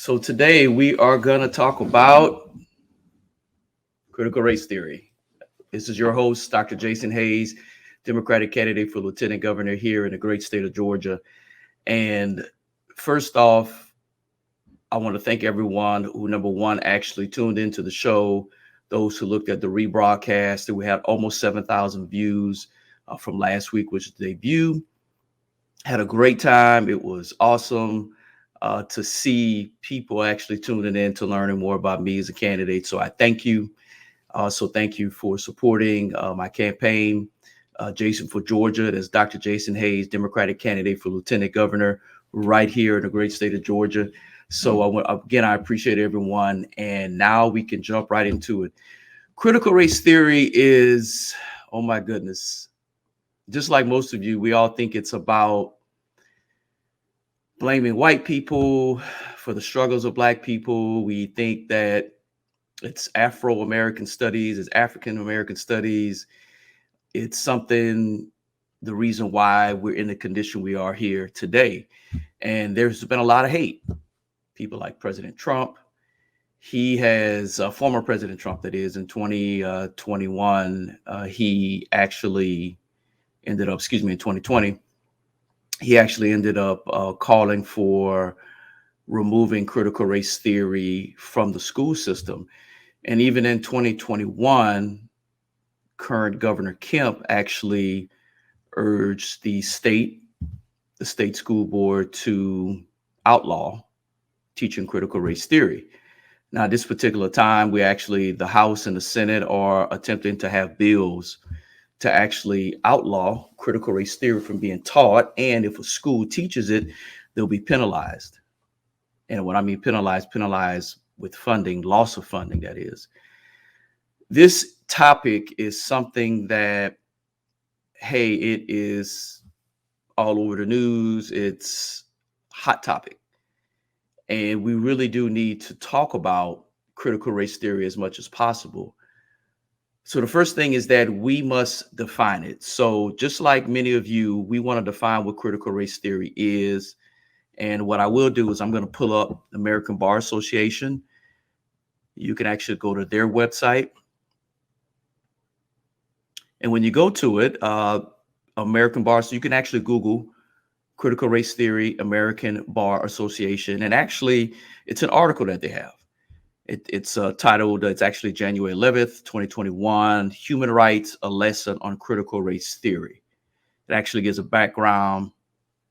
So today we are going to talk about critical race theory. This is your host, Dr. Jason Hayes, Democratic candidate for Lieutenant Governor here in the great state of Georgia. And first off, I want to thank everyone who, number one, actually tuned into the show, those who looked at the rebroadcast. We had almost 7,000 views from last week, which was the debut. Had a great time. It was awesome to see people actually tuning in to learning more about me as a candidate. So I thank you. So thank you for supporting my campaign, Jason for Georgia. That's Dr. Jason Hayes, Democratic candidate for Lieutenant Governor right here in the great state of Georgia. So I appreciate everyone. And now we can jump right into it. Critical race theory is, oh my goodness, just like most of you, we all think it's about blaming white people for the struggles of Black people. We think that it's Afro-American studies, it's African-American studies. It's something, the reason why we're in the condition we are here today. And there's been a lot of hate. People like President Trump. He has, former President Trump, that is, in 2021, he actually ended up, in 2020, he actually ended up calling for removing critical race theory from the school system. And even in 2021, current Governor Kemp actually urged the state school board to outlaw teaching critical race theory. Now, at this particular time, the House and the Senate are attempting to have bills to actually outlaw critical race theory from being taught. And if a school teaches it, they'll be penalized. And when I mean penalized with funding, loss of funding, that is. This topic is something that, hey, it is all over the news. It's a hot topic. And we really do need to talk about critical race theory as much as possible. So the first thing is that we must define it. So just like many of you, we want to define what critical race theory is. And what I will do is I'm going to pull up American Bar Association. You can actually go to their website. And when you go to it, American Bar, so you can actually Google critical race theory, American Bar Association. And actually, it's an article that they have. It's titled, it's actually January 11th, 2021, Human Rights, a Lesson on Critical Race Theory. It actually gives a background.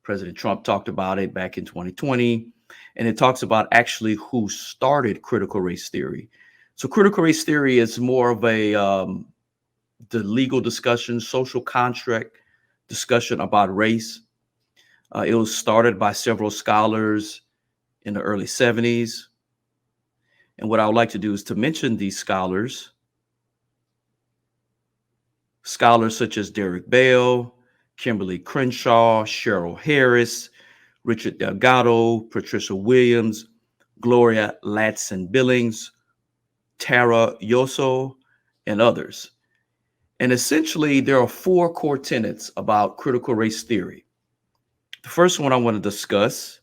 President Trump talked about it back in 2020, and it talks about actually who started critical race theory. So critical race theory is more of the legal discussion, social contract discussion about race. It was started by several scholars in the early 70s. And what I would like to do is to mention these scholars such as Derek Bell, Kimberly Crenshaw, Cheryl Harris, Richard Delgado, Patricia Williams, Gloria Ladson-Billings, Tara Yoso, and others. And essentially, there are four core tenets about critical race theory. The first one I want to discuss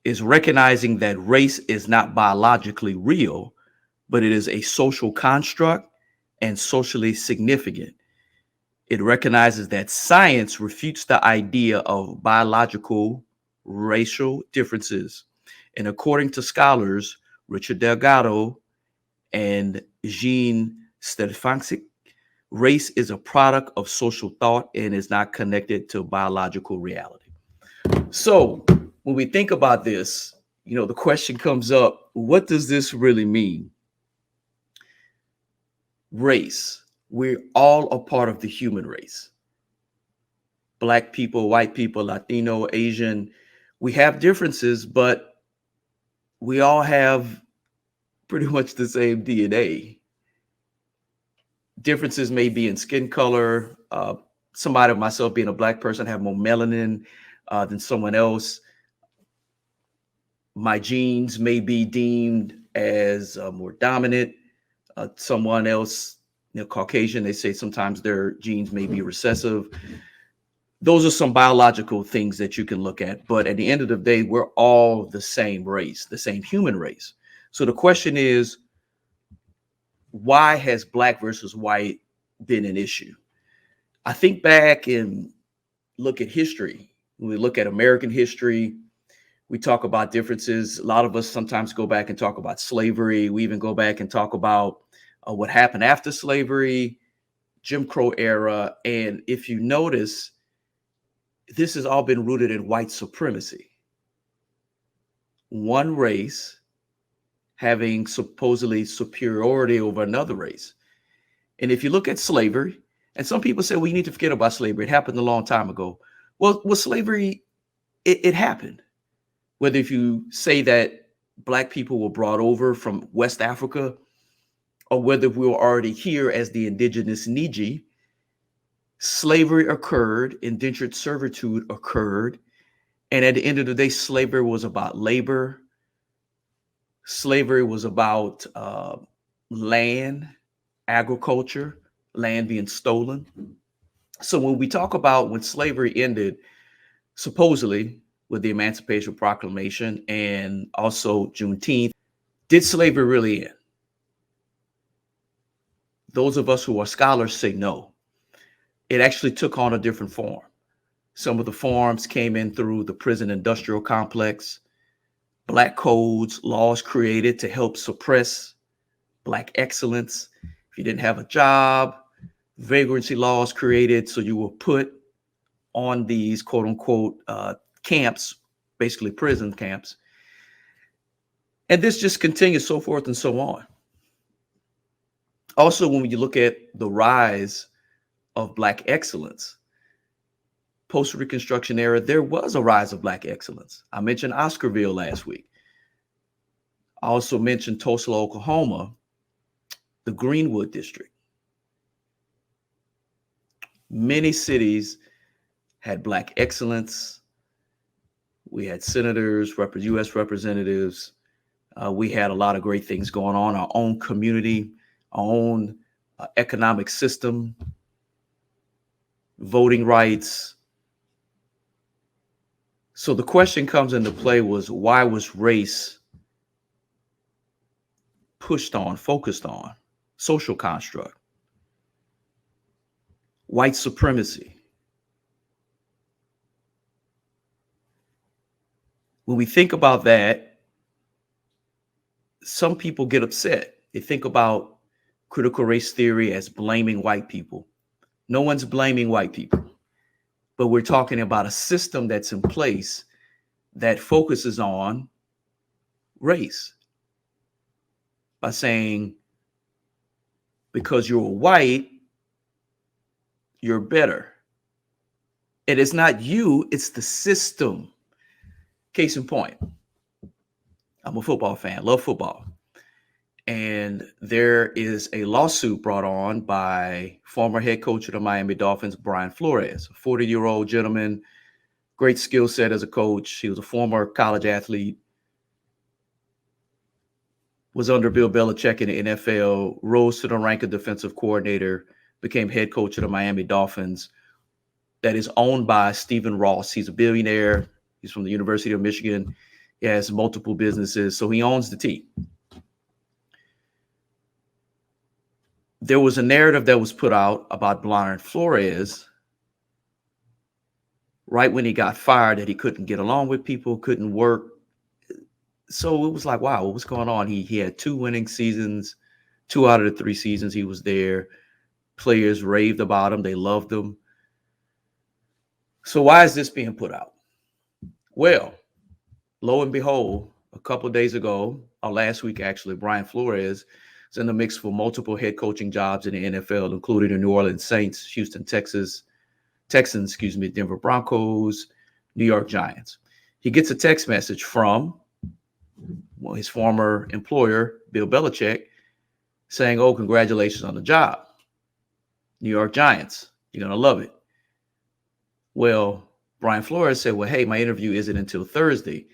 is recognizing that race is not biologically real, but it is a social construct and socially significant. It recognizes that science refutes the idea of biological racial differences. And according to scholars Richard Delgado and Jean Stefancic, race is a product of social thought and is not connected to biological reality. So when we think about this, the question comes up, what does this really mean? Race. We're all a part of the human race. Black people, white people, Latino, Asian, we have differences, but we all have pretty much the same DNA. Differences may be in skin color. Somebody, myself being a Black person, have more melanin than someone else. My genes may be deemed as more dominant. Someone else, Caucasian, they say sometimes their genes may be recessive. those are some biological things that you can look at. But at the end of the day, we're all the same race, the same human race. So the question is, why has black versus white been an issue? I think back and look at history. When we look at American history, we talk about differences. A lot of us sometimes go back and talk about slavery. We even go back and talk about what happened after slavery, Jim Crow era. And if you notice, this has all been rooted in white supremacy. One race having supposedly superiority over another race. And if you look at slavery, and some people say, well, you need to forget about slavery. It happened a long time ago. Well, slavery, it happened. Whether if you say that black people were brought over from West Africa, or whether we were already here as the indigenous Niji, slavery occurred, indentured servitude occurred. And at the end of the day, slavery was about labor. Slavery was about land, agriculture, land being stolen. So when we talk about when slavery ended, supposedly with the Emancipation Proclamation and also Juneteenth, did slavery really end? Those of us who are scholars say no. It actually took on a different form. Some of the forms came in through the prison industrial complex, black codes, laws created to help suppress black excellence. If you didn't have a job, vagrancy laws created so you were put on these quote unquote camps, basically prison camps. And this just continues, so forth and so on. Also, when you look at the rise of black excellence, post-Reconstruction era, there was a rise of black excellence. I mentioned Oscarville last week. I also mentioned Tulsa, Oklahoma, the Greenwood District. Many cities had black excellence. We had senators, U.S. representatives. We had a lot of great things going on, our own community, our own economic system, voting rights. So the question comes into play was, why was race pushed on, focused on? Social construct, white supremacy. When we think about that, some people get upset. They think about critical race theory as blaming white people. No one's blaming white people, but we're talking about a system that's in place that focuses on race by saying, because you're white, you're better. It is not you, it's the system. Case in point, I'm a football fan, love football. And there is a lawsuit brought on by former head coach of the Miami Dolphins, Brian Flores, a 40-year-old gentleman, great skill set as a coach. He was a former college athlete, was under Bill Belichick in the NFL, rose to the rank of defensive coordinator, became head coach of the Miami Dolphins, that is owned by Stephen Ross. He's a billionaire. He's from the University of Michigan. He has multiple businesses, so he owns the team. There was a narrative that was put out about Brian Flores right when he got fired, that he couldn't get along with people, couldn't work. So it was like, wow, what's going on? He had 2 winning seasons, 2 out of the 3 seasons he was there. Players raved about him. They loved him. So why is this being put out? Well, lo and behold, a couple of days ago, or last week actually, Brian Flores is in the mix for multiple head coaching jobs in the NFL, including the New Orleans Saints, Houston, Texans, Denver Broncos, New York Giants. He gets a text message from his former employer, Bill Belichick, saying, oh, congratulations on the job. New York Giants, you're going to love it. Well, Brian Flores said, well, hey, my interview isn't until Thursday.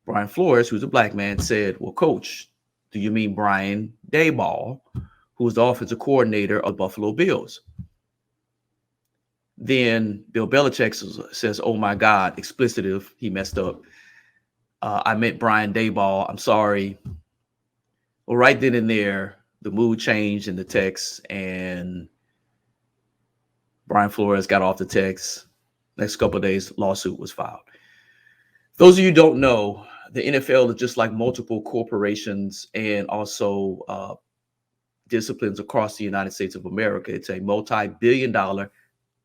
Brian Flores, who's a black man, said, well, coach, do you mean Brian Daboll, who was the offensive coordinator of Buffalo Bills? Then Bill Belichick says, "Oh my God," explicitive. He messed up. I meant Brian Dayball. I'm sorry. Well, right then and there, the mood changed in the text, and Brian Flores got off the text. Next couple of days, lawsuit was filed. Those of you who don't know, the NFL is just like multiple corporations and also disciplines across the United States of America. It's a multi-billion-dollar,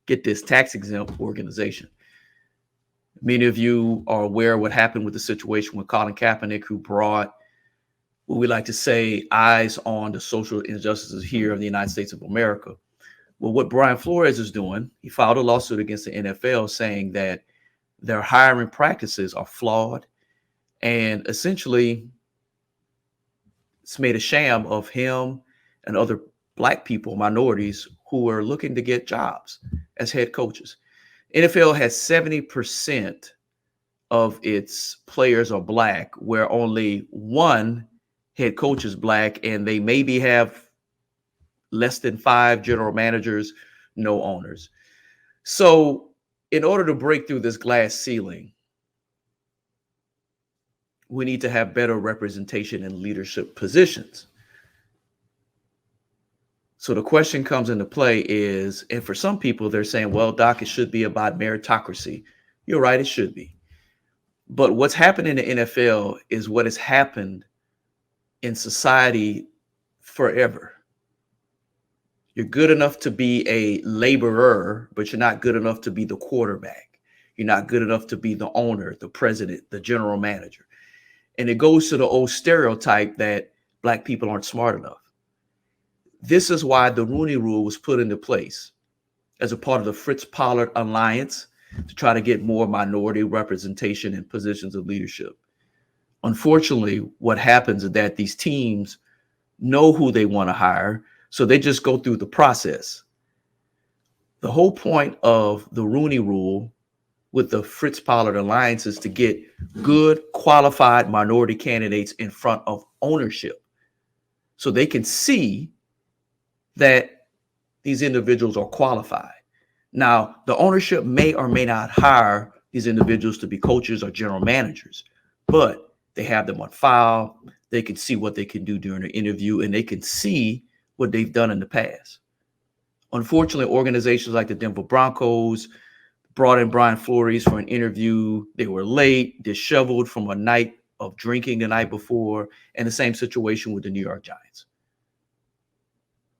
get this, tax-exempt organization. Many of you are aware of what happened with the situation with Colin Kaepernick, who brought what we like to say eyes on the social injustices here in the United States of America. Well, what Brian Flores is doing, he filed a lawsuit against the NFL saying that their hiring practices are flawed, and essentially it's made a sham of him and other Black people, minorities, who are looking to get jobs as head coaches. NFL has 70% of its players are Black, where only one head coach is Black, and they maybe have less than 5 general managers, no owners. So in order to break through this glass ceiling, we need to have better representation in leadership positions. So the question comes into play is, and for some people, they're saying, well, Doc, it should be about meritocracy. You're right, it should be. But what's happened in the NFL is what has happened in society forever. You're good enough to be a laborer, but you're not good enough to be the quarterback. You're not good enough to be the owner, the president, the general manager. And it goes to the old stereotype that Black people aren't smart enough. This is why the Rooney Rule was put into place as a part of the Fritz Pollard Alliance to try to get more minority representation in positions of leadership. Unfortunately, what happens is that these teams know who they want to hire, so they just go through the process. The whole point of the Rooney Rule with the Fritz Pollard Alliance is to get good, qualified minority candidates in front of ownership so they can see that these individuals are qualified. Now, the ownership may or may not hire these individuals to be coaches or general managers, but they have them on file. They can see what they can do during an interview, and they can see what they've done in the past. Unfortunately, organizations like the Denver Broncos brought in Brian Flores for an interview. They were late, disheveled from a night of drinking the night before, and the same situation with the New York Giants.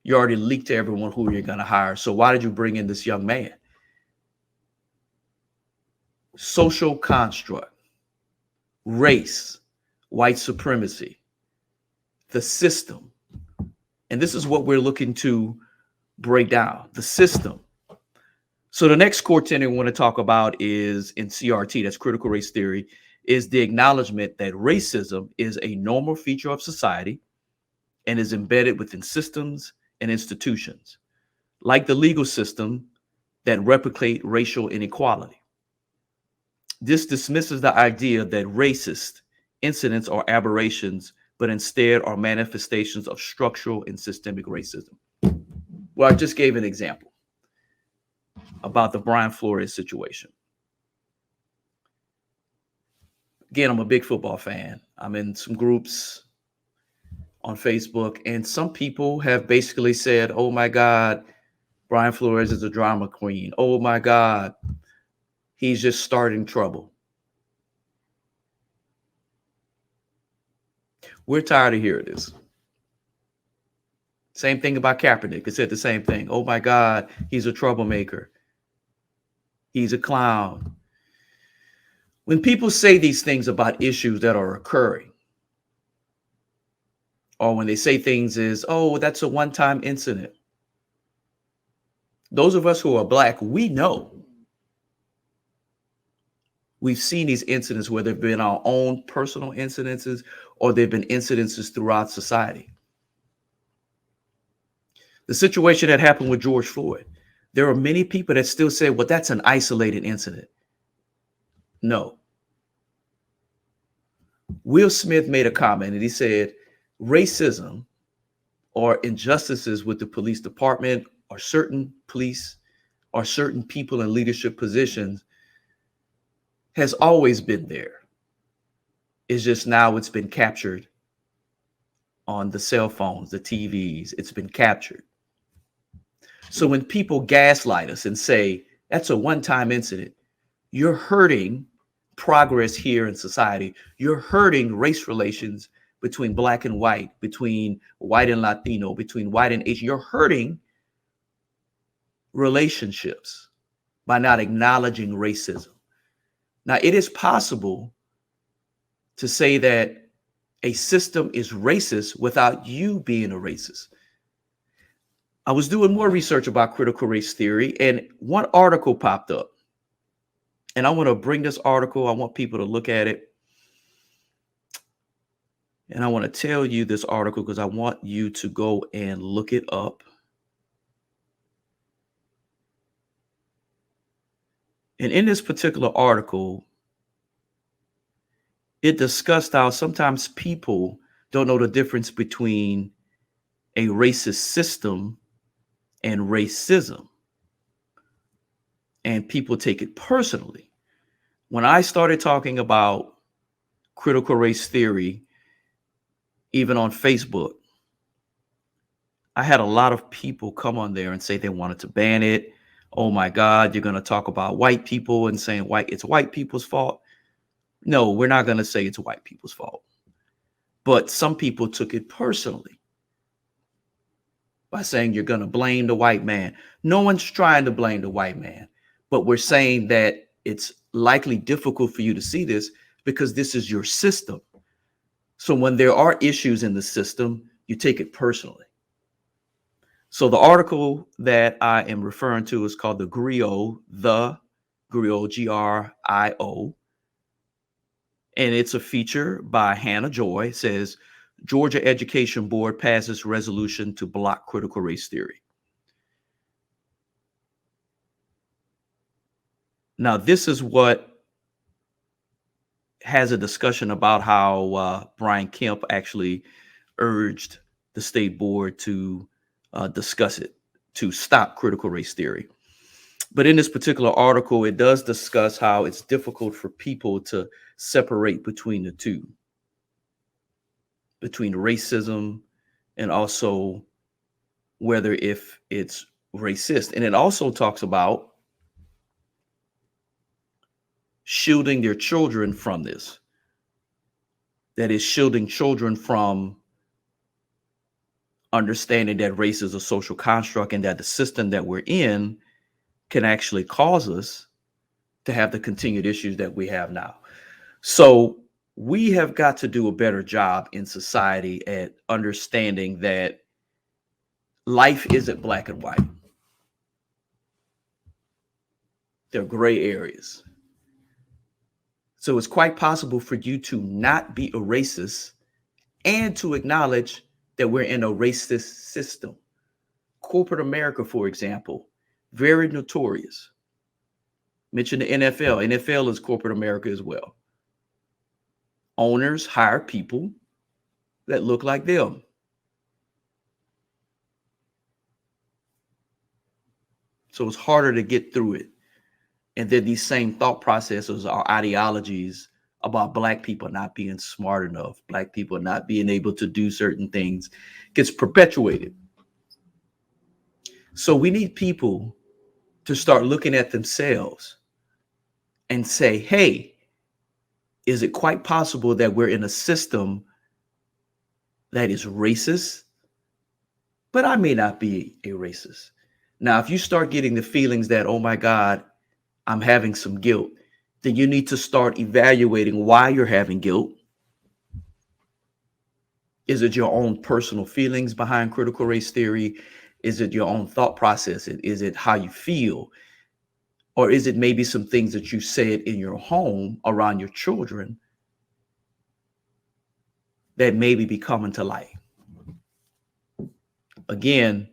You already leaked to everyone who you're going to hire. So why did you bring in this young man? Social construct, race, white supremacy, the system. And this is what we're looking to break down, the system. So the next core tenet we want to talk about is in CRT, that's critical race theory, is the acknowledgement that racism is a normal feature of society and is embedded within systems and institutions, like the legal system, that replicate racial inequality. This dismisses the idea that racist incidents are aberrations, but instead are manifestations of structural and systemic racism. Well, I just gave an example about the Brian Flores situation. Again, I'm a big football fan. I'm in some groups on Facebook, and some people have basically said, oh my God, Brian Flores is a drama queen. Oh my God, he's just starting trouble. We're tired of hearing this. Same thing about Kaepernick. It said the same thing. Oh my God, he's a troublemaker. He's a clown. When people say these things about issues that are occurring, or when they say things as, oh, that's a one-time incident. Those of us who are Black, we know. We've seen these incidents where they've been our own personal incidences or they've been incidences throughout society. The situation that happened with George Floyd, there are many people that still say, well, that's an isolated incident. No. Will Smith made a comment and he said, racism or injustices with the police department or certain police or certain people in leadership positions has always been there. It's just now it's been captured on the cell phones, the TVs. It's been captured. So when people gaslight us and say that's a one-time incident, you're hurting progress here in society. You're hurting race relations between black and white, between white and Latino, between white and Asian. You're hurting relationships by not acknowledging racism. Now, it is possible to say that a system is racist without you being a racist. I was doing more research about critical race theory, and one article popped up. And I want to bring this article. I want people to look at it. And I want to tell you this article because I want you to go and look it up. And in this particular article, it discussed how sometimes people don't know the difference between a racist system and racism. And people take it personally. When I started talking about critical race theory, even on Facebook, I had a lot of people come on there and say they wanted to ban it. Oh my God, you're going to talk about white people and saying it's white people's fault. No, we're not going to say it's white people's fault. But some people took it personally by saying you're going to blame the white man. No one's trying to blame the white man, but we're saying that it's likely difficult for you to see this because this is your system. So when there are issues in the system, you take it personally. So the article that I am referring to is called the Grio, Grio, and it's a feature by Hannah Joy. It says, Georgia Education Board passes resolution to block critical race theory. Now, this is what has a discussion about how Brian Kemp actually urged the state board to discuss it, to stop critical race theory. But in this particular article, it does discuss how it's difficult for people to separate between the two, between racism and also whether if it's racist. And it also talks about shielding their children from this. That is, shielding children from understanding that race is a social construct and that the system that we're in can actually cause us to have the continued issues that we have now. So we have got to do a better job in society at understanding that life isn't black and white. There are gray areas. So it's quite possible for you to not be a racist and to acknowledge that we're in a racist system. Corporate America, for example, very notorious. Mention the NFL. NFL is corporate America as well. Owners hire people that look like them. So it's harder to get through it. And then these same thought processes or ideologies about black people not being smart enough, black people not being able to do certain things gets perpetuated. So we need people to start looking at themselves and say, hey, is it quite possible that we're in a system that is racist? But I may not be a racist. Now, if you start getting the feelings that, oh my God, I'm having some guilt, then you need to start evaluating why you're having guilt. Is it your own personal feelings behind critical race theory? Is it your own thought process? Is it how you feel? Or is it maybe some things that you said in your home around your children that maybe be coming to light? Again,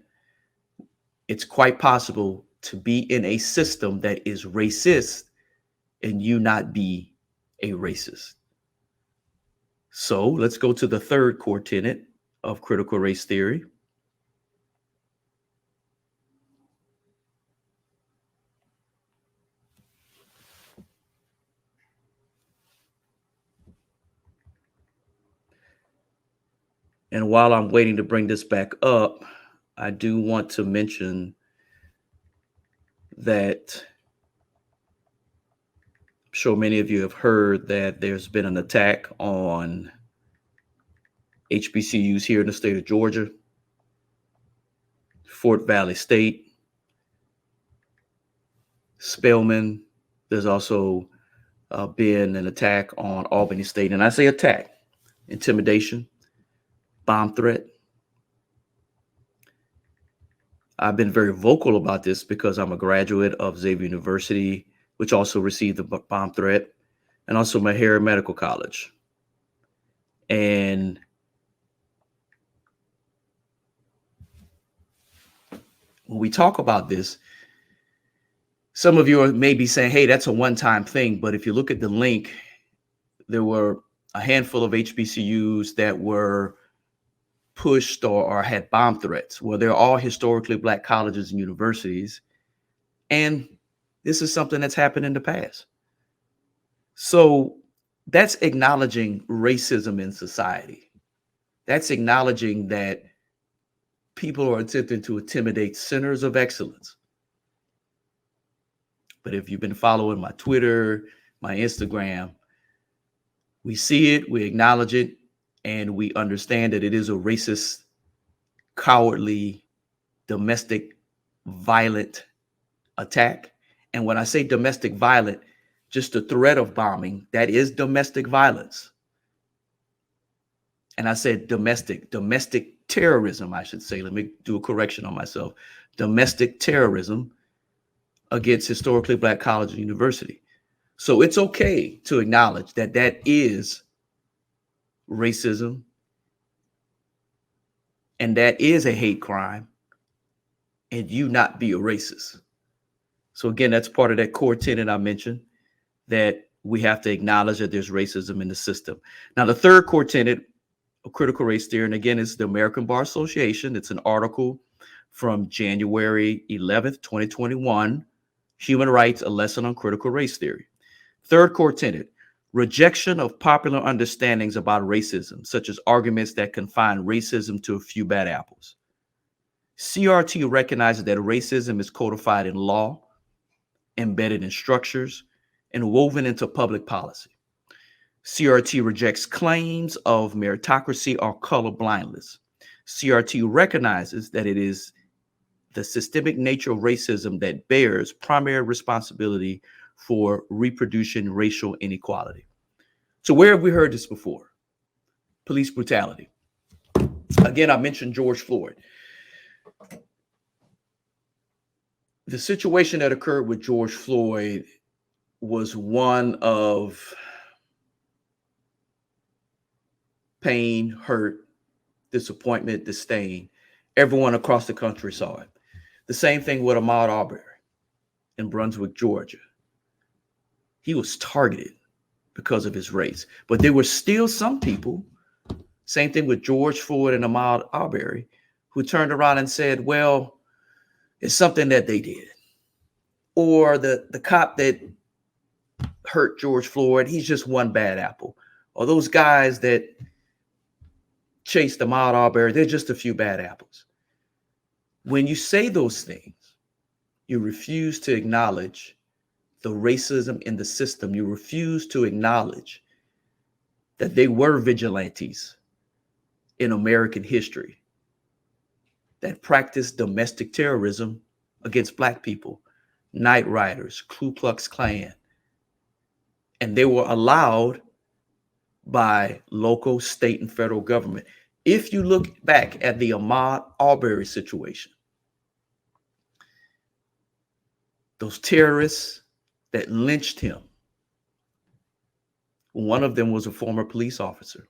it's quite possible to be in a system that is racist and you not be a racist. So let's go to the third core tenet of critical race theory. And while I'm waiting to bring this back up, I do want to mention that I'm sure many of you have heard that there's been an attack on HBCUs here in the state of Georgia, Fort Valley State, Spelman. There's also been an attack on Albany State. And I say attack, intimidation, bomb threat. I've been very vocal about this because I'm a graduate of Xavier University, which also received the bomb threat, and also Meharry Medical College. And when we talk about this, some of you may be saying, hey, that's a one-time thing. But if you look at the link, there were a handful of HBCUs that were pushed or had bomb threats. Well, they're all historically Black colleges and universities. And this is something that's happened in the past. So that's acknowledging racism in society. That's acknowledging that people are attempting to intimidate centers of excellence. But if you've been following my Twitter, my Instagram, we see it, we acknowledge it, and we understand that it is a racist, cowardly, domestic, violent attack. And when I say domestic violent, just the threat of bombing, that is domestic violence. And I said domestic terrorism, I should say. Let me do a correction on myself. Domestic terrorism against historically Black college and university. So it's okay to acknowledge that that is racism and that is a hate crime, and you not be a racist. So again, that's part of that core tenet I mentioned, that we have to acknowledge that there's racism in the system. Now, the third core tenet of critical race theory, and again, it's the American Bar Association. It's an article from January 11th, 2021, Human Rights, A Lesson on Critical Race Theory. Third core tenet, rejection of popular understandings about racism, such as arguments that confine racism to a few bad apples. CRT recognizes that racism is codified in law, embedded in structures, and woven into public policy. CRT rejects claims of meritocracy or color blindness. CRT recognizes that it is the systemic nature of racism that bears primary responsibility for reproducing racial inequality. So where have we heard this before? Police brutality. Again, I mentioned George Floyd. The situation that occurred with George Floyd was one of pain, hurt, disappointment, disdain. Everyone across the country saw it. The same thing with Ahmaud Arbery in Brunswick, Georgia. He was targeted because of his race. But there were still some people, same thing with George Floyd and Ahmaud Arbery, who turned around and said, well, it's something that they did. Or the cop that hurt George Floyd, he's just one bad apple. Or those guys that chased Ahmaud Arbery, they're just a few bad apples. When you say those things, you refuse to acknowledge the racism in the system. You refuse to acknowledge that they were vigilantes in American history that practiced domestic terrorism against Black people, night riders, Ku Klux Klan. And they were allowed by local, state, and federal government. If you look back at the Ahmaud Arbery situation, those terrorists that lynched him, one of them was a former police officer.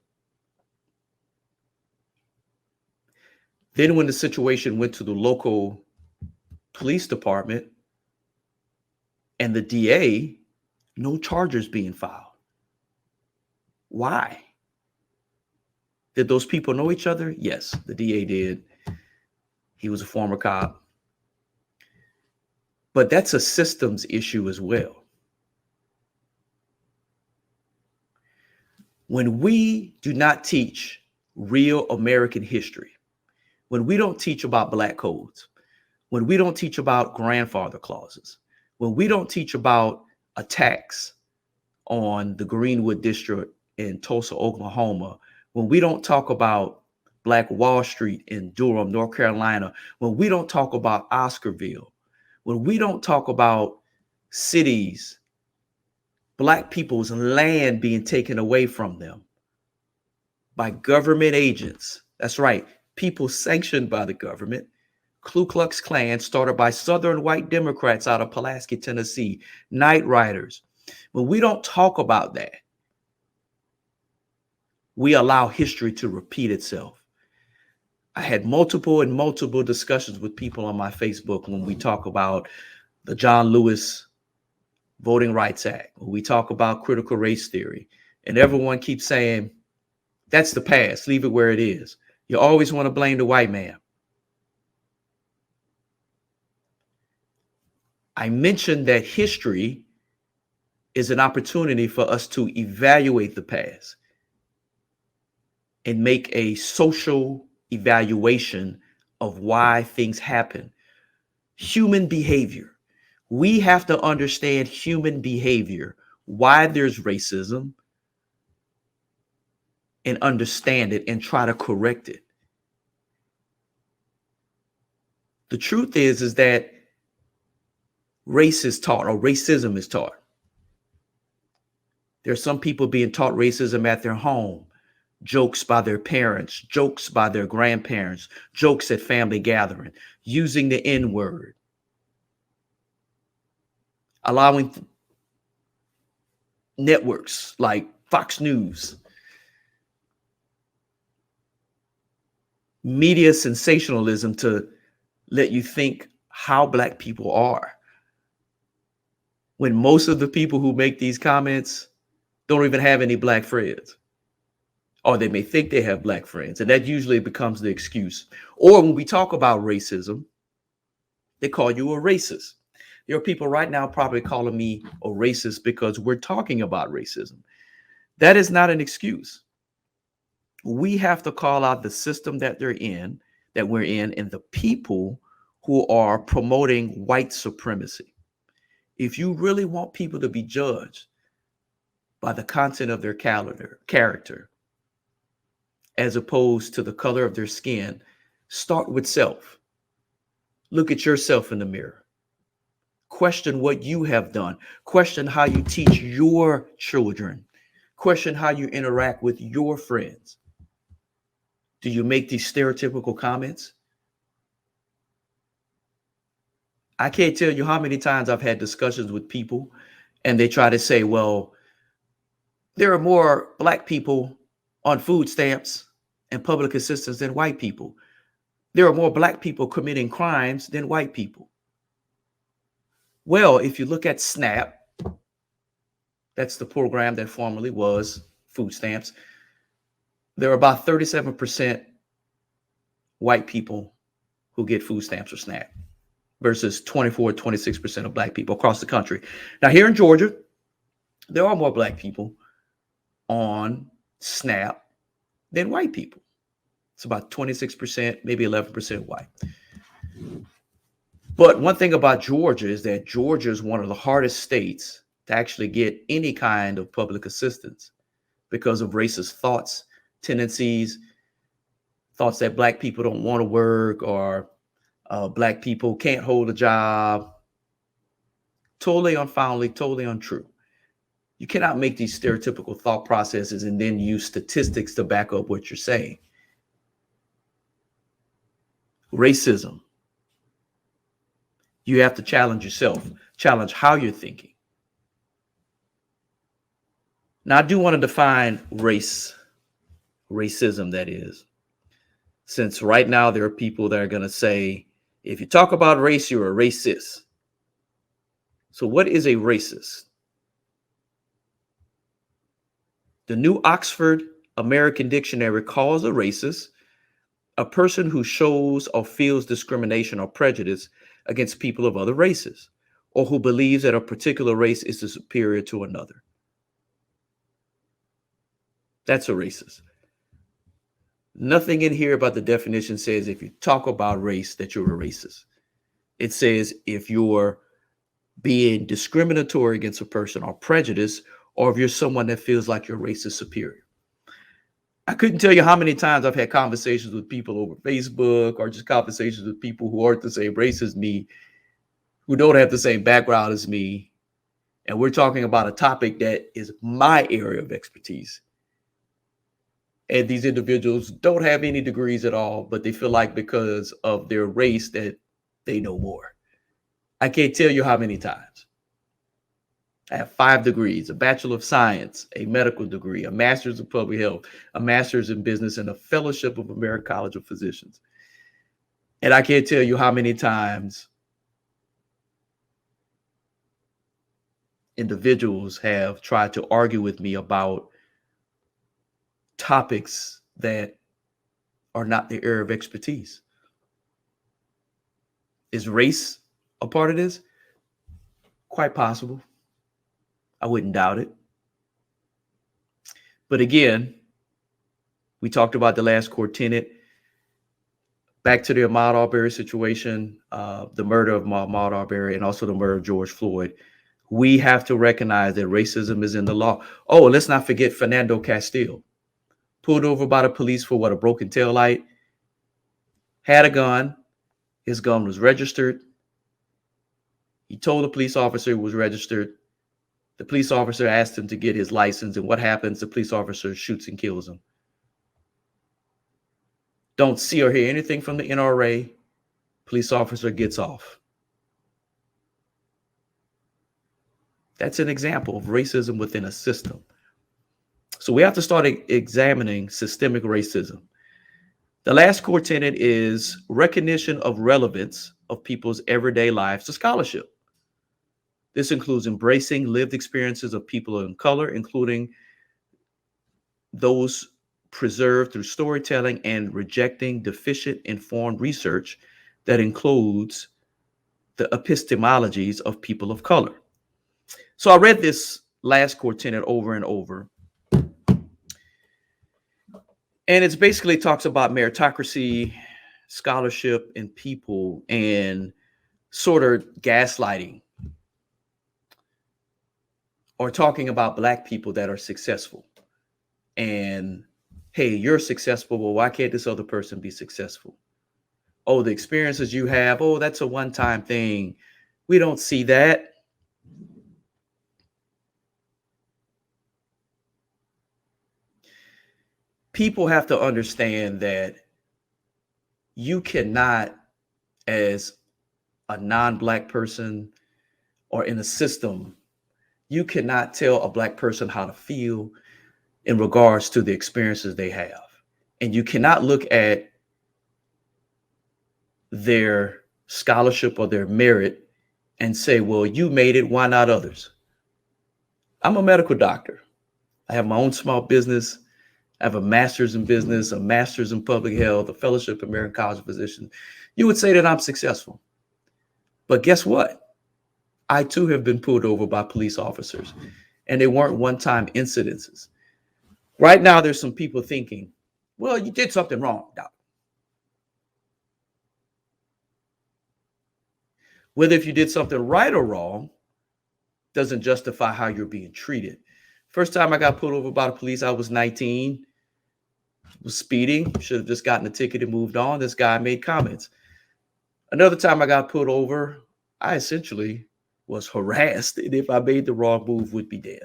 Then when the situation went to the local police department and the DA, no charges being filed. Why? Did those people know each other? Yes, the DA did. He was a former cop. But that's a systems issue as well. When we do not teach real American history, when we don't teach about black codes, when we don't teach about grandfather clauses, when we don't teach about attacks on the Greenwood district in Tulsa, Oklahoma, when we don't talk about Black Wall Street in Durham, North Carolina, when we don't talk about Oscarville, when we don't talk about cities, Black people's land being taken away from them by government agents. That's right, people sanctioned by the government. Ku Klux Klan, started by Southern white Democrats out of Pulaski, Tennessee, night riders. When we don't talk about that, we allow history to repeat itself. I had multiple discussions with people on my Facebook when we talk about the John Lewis Voting Rights Act, when we talk about critical race theory, and everyone keeps saying, that's the past, leave it where it is. You always want to blame the white man. I mentioned that history is an opportunity for us to evaluate the past and make a social evaluation of why things happen. Human behavior. We have to understand human behavior, why there's racism, and understand it and try to correct it. The truth is that race is taught, or racism is taught. There's some people being taught racism at their home, jokes by their parents, jokes by their grandparents, jokes at family gathering, using the N-word, allowing networks like Fox News, media sensationalism to let you think how Black people are, when most of the people who make these comments don't even have any Black friends. Or they may think they have Black friends, and that usually becomes the excuse. Or when we talk about racism, they call you a racist. There are people right now probably calling me a racist because we're talking about racism. That is not an excuse. We have to call out the system that we're in, and the people who are promoting white supremacy. If you really want people to be judged by the content of their character, as opposed to the color of their skin, start with self. Look at yourself in the mirror. Question what you have done. Question how you teach your children. Question how you interact with your friends. Do you make these stereotypical comments? I can't tell you how many times I've had discussions with people and they try to say, well, there are more Black people on food stamps and public assistance than white people. There are more Black people committing crimes than white people. Well, if you look at SNAP, that's the program that formerly was food stamps, there are about 37% white people who get food stamps or SNAP versus 24, 26% of Black people across the country. Now, here in Georgia, there are more Black people on SNAP than white people. It's about 26%, maybe 11% white. But one thing about Georgia is that Georgia is one of the hardest states to actually get any kind of public assistance because of racist thoughts, tendencies, thoughts that Black people don't want to work, or Black people can't hold a job. Totally unfounded, totally untrue. You cannot make these stereotypical thought processes and then use statistics to back up what you're saying. Racism. You have to challenge yourself, challenge how you're thinking. Now, I do want to define racism, that is, since right now there are people that are going to say, if you talk about race, you're a racist. So what is a racist? The New Oxford American Dictionary calls a racist a person who shows or feels discrimination or prejudice against people of other races, or who believes that a particular race is superior to another. That's a racist. Nothing in here about the definition says if you talk about race that you're a racist. It says if you're being discriminatory against a person or prejudice, or if you're someone that feels like your race is superior. I couldn't tell you how many times I've had conversations with people over Facebook or just conversations with people who aren't the same race as me, who don't have the same background as me. And we're talking about a topic that is my area of expertise. And these individuals don't have any degrees at all, but they feel like because of their race that they know more. I can't tell you how many times. I have 5 degrees, a Bachelor of Science, a medical degree, a Master's of Public Health, a Master's in Business, and a Fellowship of American College of Physicians. And I can't tell you how many times individuals have tried to argue with me about topics that are not their area of expertise. Is race a part of this? Quite possible. I wouldn't doubt it. But again, we talked about the last core tenet. Back to the Ahmaud Arbery situation, the murder of Ahmaud Arbery, and also the murder of George Floyd. We have to recognize that racism is in the law. Oh, let's not forget Fernando Castile, pulled over by the police for what, a broken taillight, had a gun. His gun was registered. He told the police officer it was registered. The police officer asked him to get his license, and what happens? The police officer shoots and kills him. Don't see or hear anything from the NRA. Police officer gets off. That's an example of racism within a system. So we have to start examining systemic racism. The last core tenet is recognition of relevance of people's everyday lives to scholarship. This includes embracing lived experiences of people of color, including those preserved through storytelling, and rejecting deficient informed research that includes the epistemologies of people of color. So I read this last core tenet over and over. And it's basically talks about meritocracy, scholarship, and people, and sort of gaslighting, or talking about Black people that are successful. And hey, you're successful. Well, why can't this other person be successful? Oh, the experiences you have. Oh, that's a one-time thing. We don't see that. People have to understand that you cannot, as a non-Black person or in a system, you cannot tell a Black person how to feel in regards to the experiences they have. And you cannot look at their scholarship or their merit and say, well, you made it, why not others? I'm a medical doctor. I have my own small business. I have a master's in business, a master's in public health, a fellowship in American College of Physicians. You would say that I'm successful. But guess what? I too have been pulled over by police officers, and they weren't one-time incidences. Right now, there's some people thinking, well, you did something wrong, Doc. Whether if you did something right or wrong doesn't justify how you're being treated. First time I got pulled over by the police, I was 19, was speeding, should have just gotten a ticket and moved on. This guy made comments. Another time I got pulled over, I essentially was harassed, and if I made the wrong move, would be dead.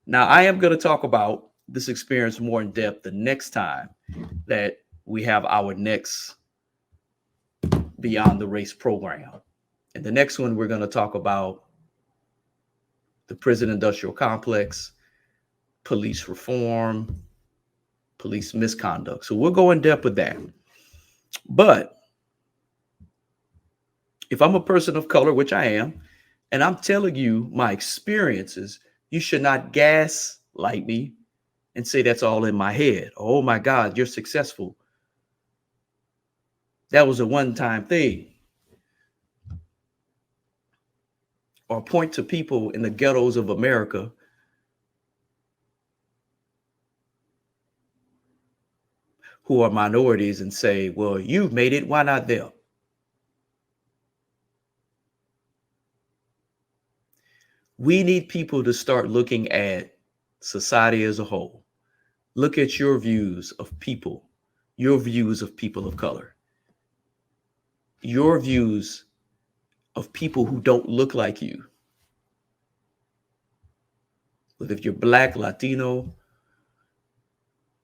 Now, I am going to talk about this experience more in depth the next time that we have our next Beyond the Race program. And the next one, we're going to talk about the prison industrial complex, police reform, police misconduct. So we'll go in depth with that. But if I'm a person of color, which I am, and I'm telling you my experiences, you should not gaslight me and say that's all in my head. Oh my God, you're successful. That was a one-time thing. Or point to people in the ghettos of America who are minorities and say, well, you've made it, why not them? We need people to start looking at society as a whole. Look at your views of people, your views of people of color, your views of people who don't look like you. But if you're Black, Latino,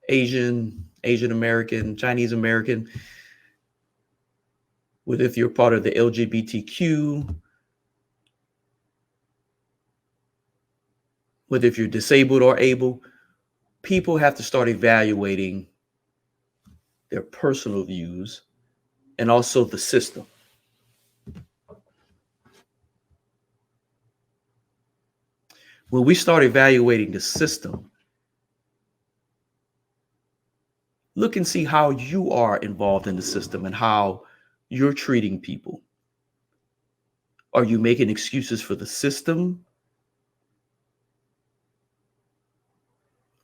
Asian American, Chinese American, whether if you're part of the LGBTQ, whether if you're disabled or able, people have to start evaluating their personal views and also the system. When we start evaluating the system, look and see how you are involved in the system and how you're treating people. Are you making excuses for the system?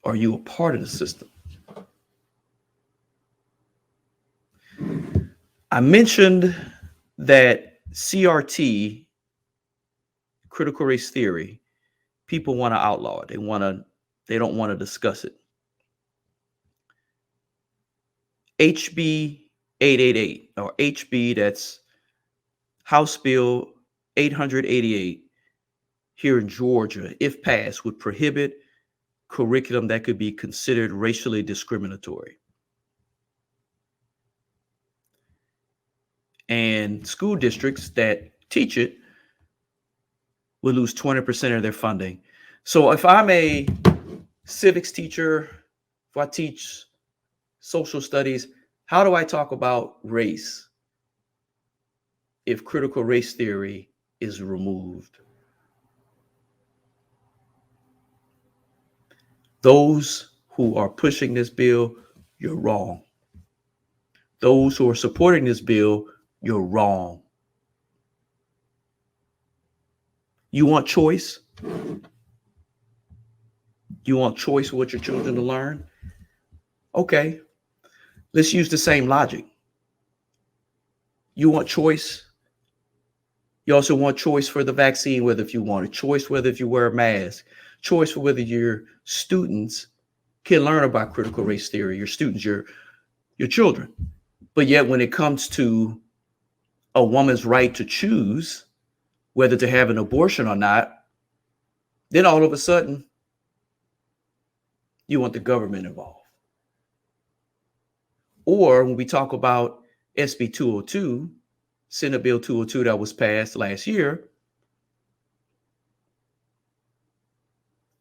Are you a part of the system? I mentioned that CRT, critical race theory, people want to outlaw it. They don't want to discuss it. HB 888 or HB, that's House Bill 888 here in Georgia, if passed, would prohibit curriculum that could be considered racially discriminatory. And school districts that teach it would lose 20% of their funding. So if I'm a civics teacher, if I teach social studies, how do I talk about race if critical race theory is removed? Those who are pushing this bill, you're wrong. Those who are supporting this bill, you're wrong. You want choice? You want choice for what your children to learn? Okay, let's use the same logic. You want choice. You also want choice for the vaccine, whether if you want a choice, whether if you wear a mask, choice for whether your students can learn about critical race theory, your students, your children. But yet when it comes to a woman's right to choose whether to have an abortion or not, then all of a sudden you want the government involved. Or when we talk about SB 202, Senate Bill 202 that was passed last year,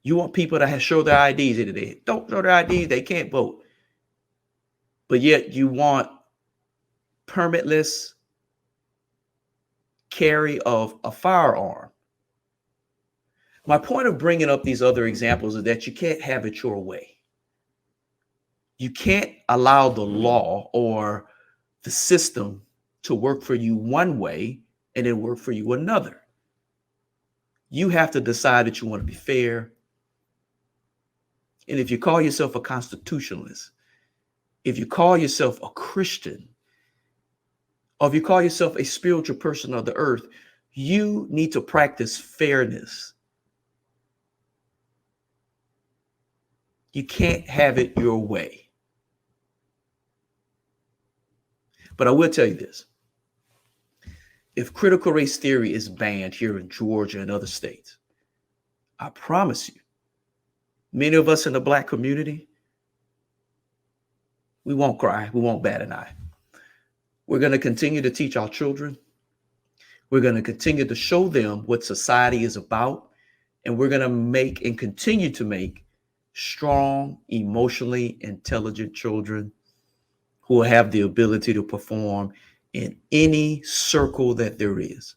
you want people to show their IDs. If they don't show their IDs, they can't vote. But yet you want permitless carry of a firearm. My point of bringing up these other examples is that you can't have it your way. You can't allow the law or the system to work for you one way and then work for you another. You have to decide that you want to be fair. And if you call yourself a constitutionalist, if you call yourself a Christian, or if you call yourself a spiritual person of the earth, you need to practice fairness. You can't have it your way. But I will tell you this. If critical race theory is banned here in Georgia and other states, I promise you, many of us in the Black community, we won't cry, we won't bat an eye. We're going to continue to teach our children. We're going to continue to show them what society is about. And we're going to make and continue to make strong, emotionally intelligent children who will have the ability to perform in any circle that there is.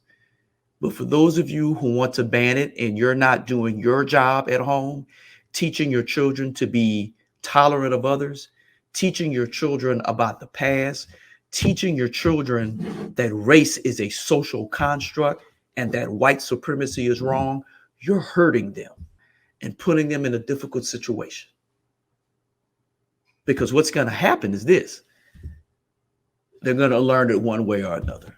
But for those of you who want to ban it and you're not doing your job at home, teaching your children to be tolerant of others, teaching your children about the past, teaching your children that race is a social construct and that white supremacy is wrong, you're hurting them and putting them in a difficult situation. Because what's going to happen is this: they're going to learn it one way or another.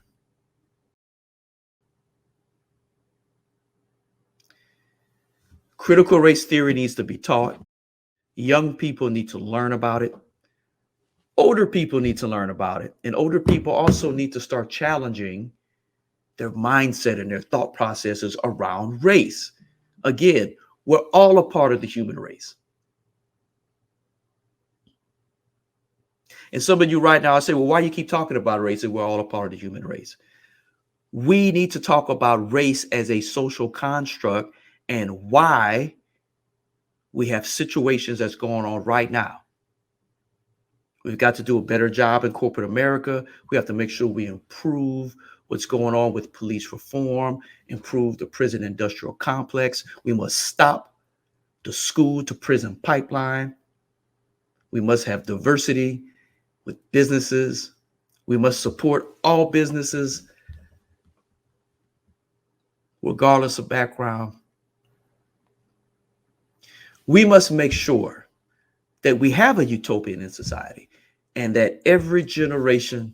Critical race theory needs to be taught. Young people need to learn about it. Older people need to learn about it. And older people also need to start challenging their mindset and their thought processes around race. Again, we're all a part of the human race. And some of you right now, I say, well, why you keep talking about race if we're all a part of the human race? We need to talk about race as a social construct and why we have situations that's going on right now. We've got to do a better job in corporate America. We have to make sure we improve what's going on with police reform, improve the prison industrial complex. We must stop the school to prison pipeline. We must have diversity with businesses. We must support all businesses, regardless of background. We must make sure that we have a utopian in society and that every generation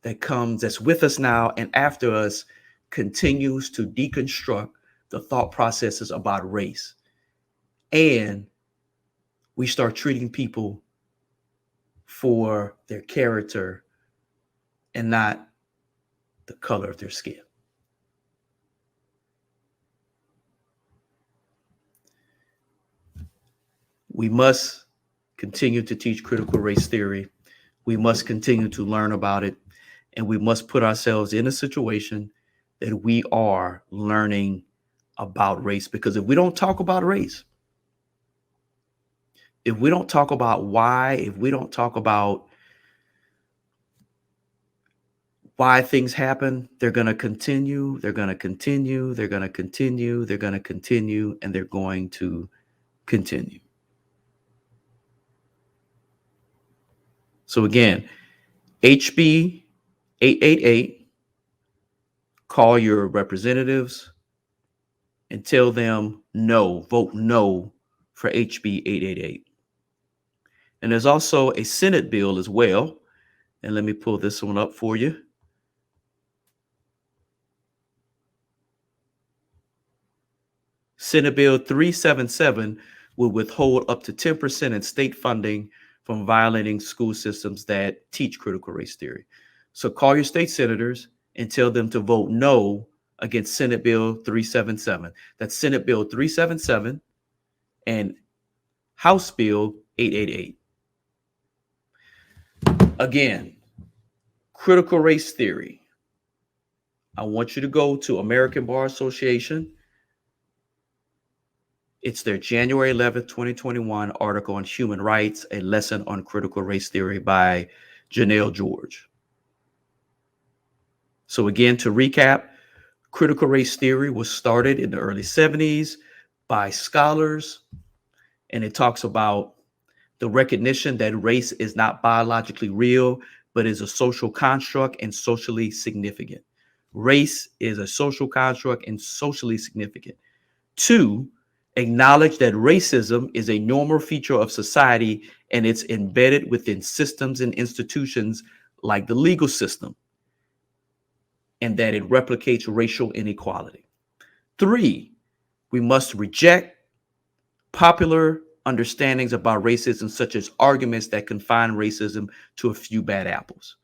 that comes, that's with us now and after us, continues to deconstruct the thought processes about race. And we start treating people for their character and not the color of their skin. We must continue to teach critical race theory. We must continue to learn about it. And we must put ourselves in a situation that we are learning about race. Because if we don't talk about race, if we don't talk about why, if we don't talk about why things happen, they're going to continue, they're going to continue, they're going to continue, they're going to continue, and they're going to continue. So again, HB 888, call your representatives and tell them no, vote no for HB 888. And there's also a Senate bill as well. And let me pull this one up for you. Senate Bill 377 will withhold up to 10% in state funding from violating school systems that teach critical race theory. So call your state senators and tell them to vote no against Senate Bill 377. That's Senate Bill 377 and House Bill 888. Again, critical race theory. I want you to go to American Bar Association. It's their January 11th, 2021 article on human rights, a lesson on critical race theory by Janelle George. So again, to recap, critical race theory was started in the early 70s by scholars, and it talks about the recognition that race is not biologically real, but is a social construct and socially significant. Race is a social construct and socially significant. 2, acknowledge that racism is a normal feature of society and it's embedded within systems and institutions like the legal system, and that it replicates racial inequality. 3, we must reject popular understandings about racism, such as arguments that confine racism to a few bad apples.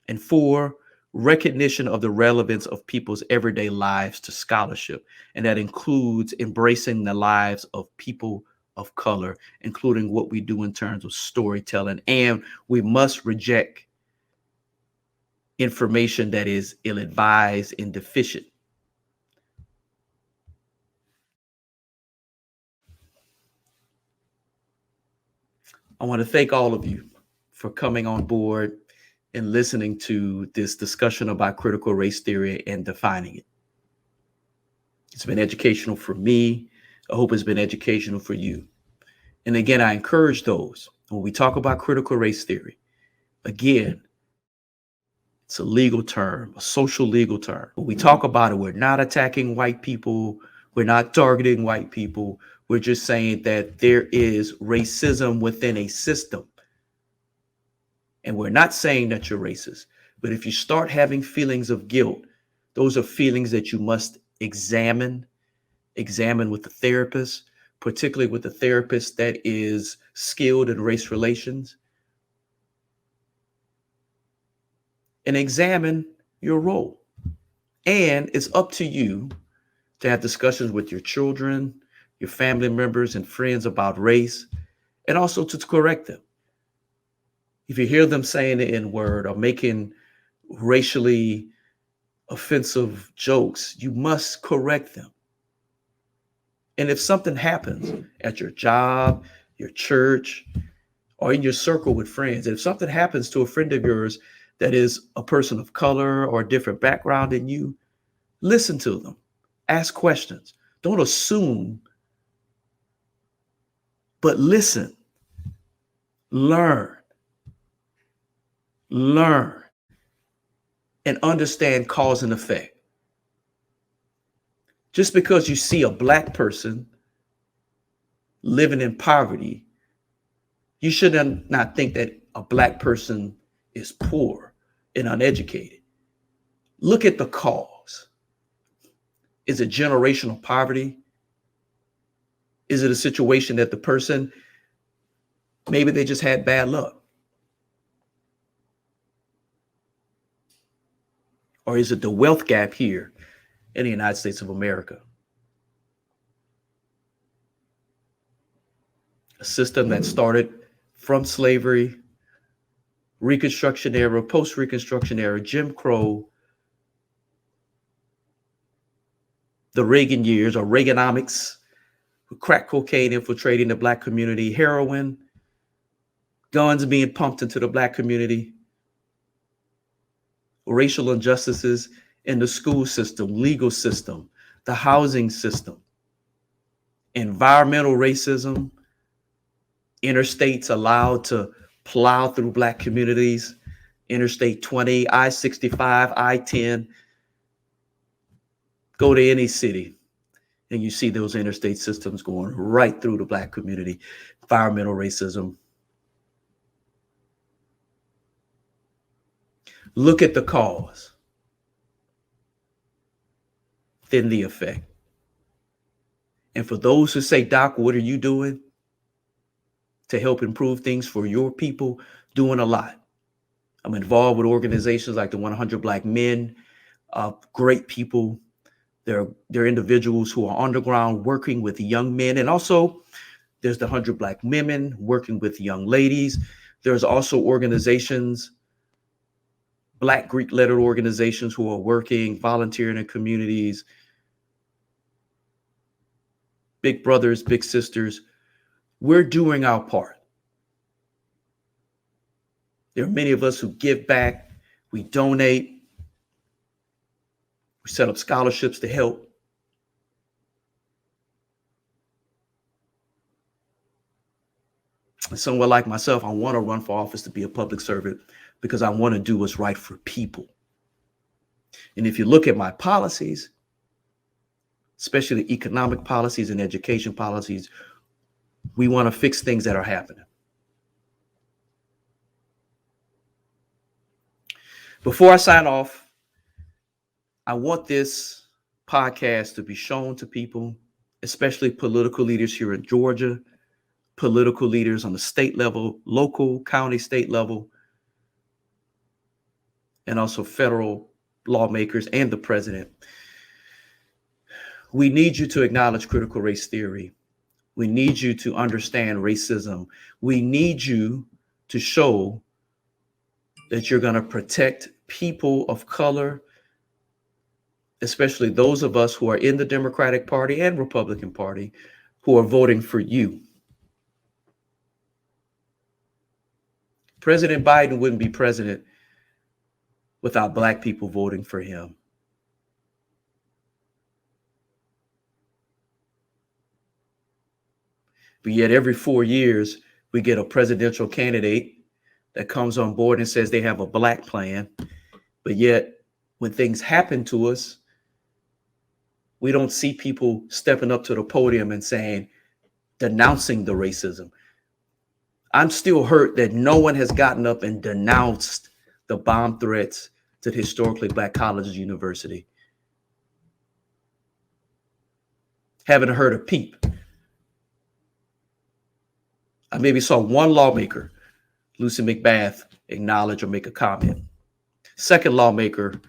And 4, recognition of the relevance of people's everyday lives to scholarship. And that includes embracing the lives of people of color, including what we do in terms of storytelling. And we must reject information that is ill-advised and deficient. I want to thank all of you for coming on board and listening to this discussion about critical race theory and defining it. It's been educational for me. I hope it's been educational for you. And again, I encourage those, when we talk about critical race theory, again, it's a legal term, a social legal term. When we talk about it, we're not attacking white people. We're not targeting white people. We're just saying that there is racism within a system. And we're not saying that you're racist. But if you start having feelings of guilt, those are feelings that you must examine with the therapist, particularly with the therapist that is skilled in race relations, and examine your role. And it's up to you to have discussions with your children, your family members, and friends about race, and also to correct them. If you hear them saying the N word or making racially offensive jokes, you must correct them. And if something happens at your job, your church, or in your circle with friends, and if something happens to a friend of yours that is a person of color or a different background than you, listen to them, ask questions. Don't assume, but listen, learn, learn, and understand cause and effect. Just because you see a black person living in poverty, you should not think that a black person is poor and uneducated. Look at the cause. Is it generational poverty? Is it a situation that the person, maybe they just had bad luck? Or is it the wealth gap here in the United States of America? A system that started from slavery, Reconstruction era, post-Reconstruction era, Jim Crow, the Reagan years or Reaganomics, crack cocaine infiltrating the black community, heroin, guns being pumped into the black community, racial injustices in the school system, legal system, the housing system, environmental racism, interstates allowed to plow through black communities, Interstate 20, I-65, I-10. Go to any city and you see those interstate systems going right through the black community. Environmental racism. Look at the cause, then the effect. And for those who say, Doc, what are you doing to help improve things for your people? Doing a lot. I'm involved with organizations like the 100 Black Men, great people. They're individuals who are underground working with young men. And also there's the 100 Black Women working with young ladies. There's also organizations, Black Greek-lettered organizations who are working, volunteering in communities, big brothers, big sisters. We're doing our part. There are many of us who give back, we donate, we set up scholarships to help. And someone like myself, I want to run for office to be a public servant because I want to do what's right for people. And if you look at my policies, especially the economic policies and education policies, we want to fix things that are happening. Before I sign off, I want this podcast to be shown to people, especially political leaders here in Georgia, political leaders on the state level, local, county, state level, and also federal lawmakers and the president. We need you to acknowledge critical race theory. We need you to understand racism. We need you to show that you're going to protect people of color, especially those of us who are in the Democratic Party and Republican Party who are voting for you. President Biden wouldn't be president without Black people voting for him. But yet every 4 years, we get a presidential candidate that comes on board and says they have a Black plan. But yet when things happen to us, We don't see people stepping up to the podium and saying, denouncing the racism. I'm still hurt that no one has gotten up and denounced the bomb threats to the historically black colleges, university. Haven't heard a peep. I maybe saw one lawmaker, Lucy McBath, acknowledge or make a comment. Second lawmaker,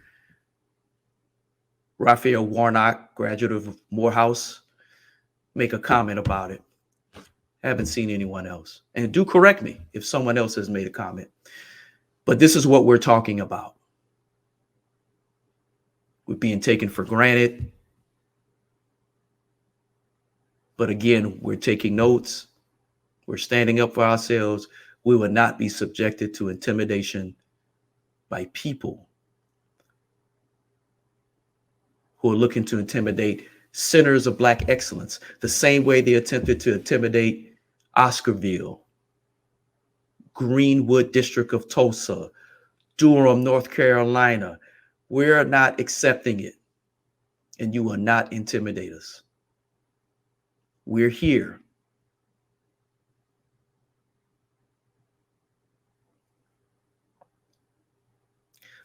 Raphael Warnock, graduate of Morehouse, make a comment about it. Haven't seen anyone else. And do correct me if someone else has made a comment. But this is what we're talking about. We're being taken for granted. But again, we're taking notes. We're standing up for ourselves. We will not be subjected to intimidation by people who are looking to intimidate centers of black excellence, the same way they attempted to intimidate Oscarville, Greenwood District of Tulsa, Durham, North Carolina. We're not accepting it, and you will not intimidate us. We're here.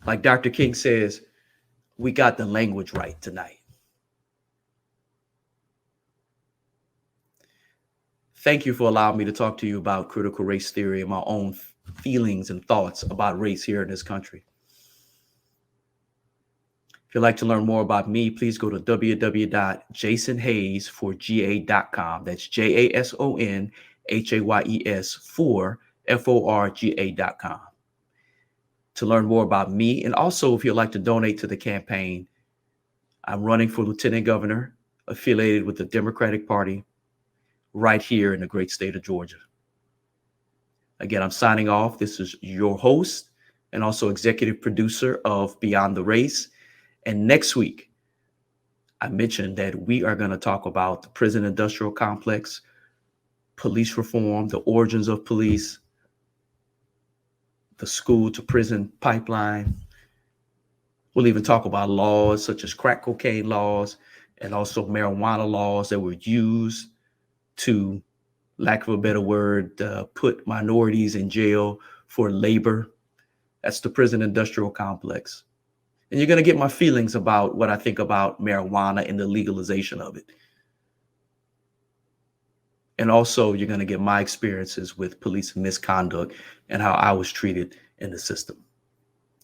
Like Dr. King says, we got the language right tonight. Thank you for allowing me to talk to you about critical race theory and my own feelings and thoughts about race here in this country. If you'd like to learn more about me, please go to www.jasonhayes4ga.com. That's JASONHAYES4FORGA.com. To learn more about me, and also if you'd like to donate to the campaign, I'm running for lieutenant governor, affiliated with the Democratic Party, right here in the great state of Georgia. Again, I'm signing off. This is your host and also executive producer of Beyond the Race. And next week, I mentioned that we are going to talk about the prison industrial complex, police reform, the origins of police, the school to prison pipeline. We'll even talk about laws such as crack cocaine laws and also marijuana laws that were used to, lack of a better word, put minorities in jail for labor. That's the prison industrial complex. And you're going to get my feelings about what I think about marijuana and the legalization of it. And also, you're going to get my experiences with police misconduct and how I was treated in the system.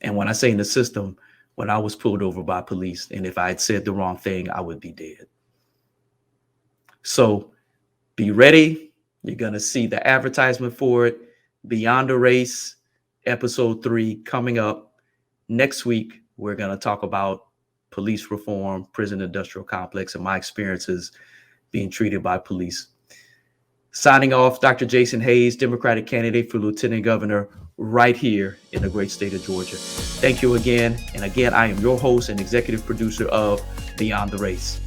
And when I say in the system, when I was pulled over by police, and if I had said the wrong thing, I would be dead. So be ready. You're going to see the advertisement for it. Beyond the Race, episode 3 coming up next week. We're going to talk about police reform, prison industrial complex, and my experiences being treated by police. Signing off, Dr. Jason Hayes, Democratic candidate for lieutenant governor right here in the great state of Georgia. Thank you again. And again, I am your host and executive producer of Beyond the Race.